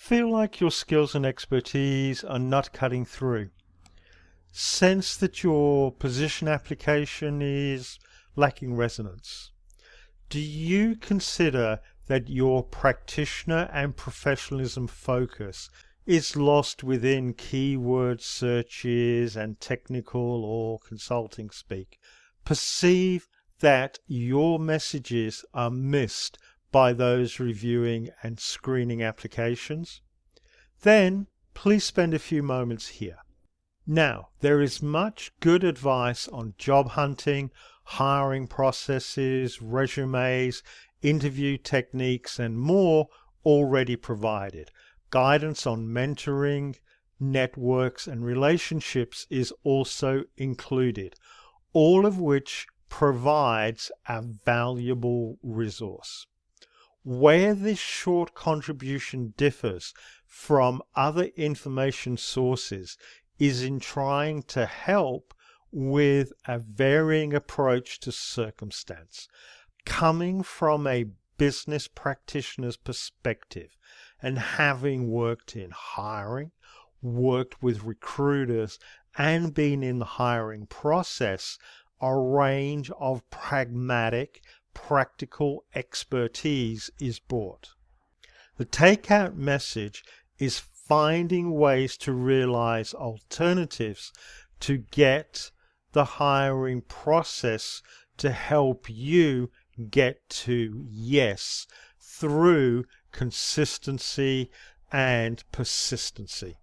Feel like your skills and expertise are not cutting through? Sense that your position application is lacking resonance? Do you consider that your practitioner and professionalism focus is lost within keyword searches and technical or consulting speak? Perceive that your messages are missed by those reviewing and screening applications? Then please spend a few moments here. Now, there is much good advice on job hunting, hiring processes, resumes, interview techniques, and more already provided. Guidance on mentoring, networks, and relationships is also included, all of which provides a valuable resource. Where this short contribution differs from other information sources is in trying to help with a varying approach to circumstance, coming from a business practitioner's perspective and having worked in hiring, worked with recruiters, and been in the hiring process. A range of pragmatic, practical expertise is brought. The takeout message is finding ways to realize alternatives to get the hiring process to help you get to yes through consistency and persistency.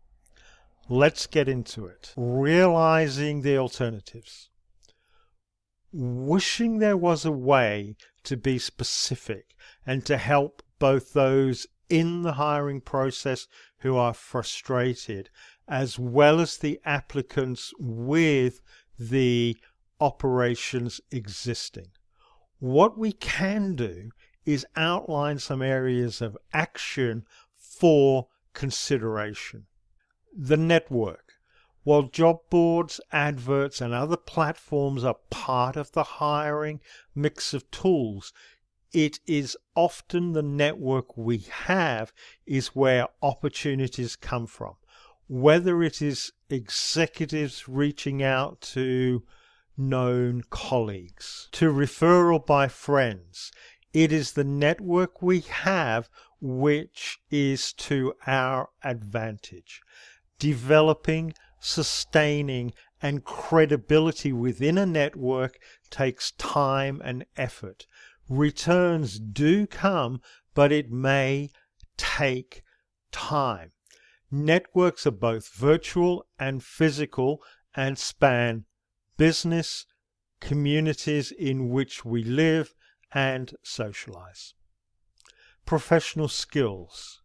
Let's get into it. Realizing the alternatives. Wishing there was a way to be specific and to help both those in the hiring process who are frustrated, as well as the applicants with the operations existing. What we can do is outline some areas of action for consideration. The network. While job boards, adverts, and other platforms are part of the hiring mix of tools, it is often the network we have is where opportunities come from. Whether it is executives reaching out to known colleagues, to referral by friends, it is the network we have which is to our advantage. Developing, sustaining, and credibility within a network takes time and effort. Returns do come, but it may take time. Networks are both virtual and physical and span business, communities in which we live and socialize. Professional skills.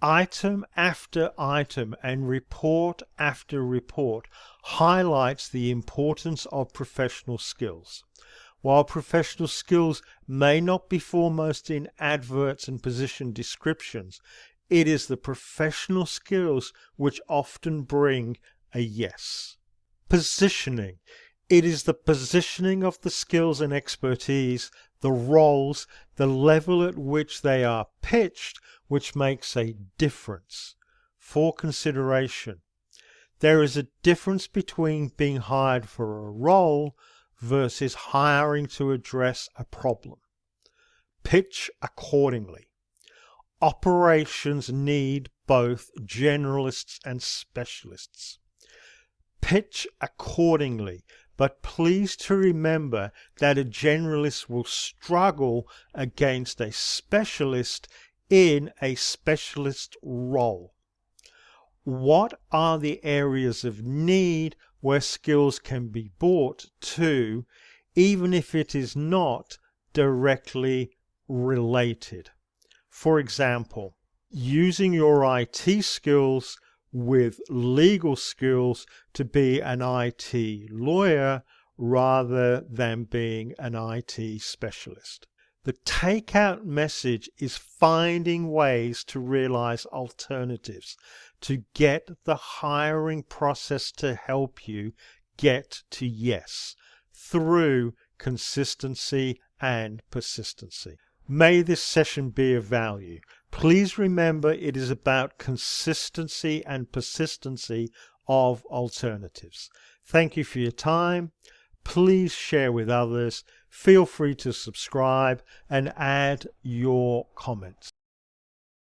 Item after item and report after report highlights the importance of professional skills. While professional skills may not be foremost in adverts and position descriptions, it is the professional skills which often bring a yes. Positioning. It is the positioning of the skills and expertise, the roles, the level at which they are pitched, which makes a difference. For consideration. There is a difference between being hired for a role versus hiring to address a problem. Pitch accordingly. Operations need both generalists and specialists. Pitch accordingly, but please to remember that a generalist will struggle against a specialist in a specialist role. What are the areas of need where skills can be brought to, even if it is not directly related? For example, using your IT skills with legal skills to be an IT lawyer rather than being an IT specialist. The takeout message is finding ways to realize alternatives, to get the hiring process to help you get to yes through consistency and persistency. May this session be of value. Please remember, it is about consistency and persistency of alternatives. Thank you for your time. Please share with others. Feel free to subscribe and add your comments.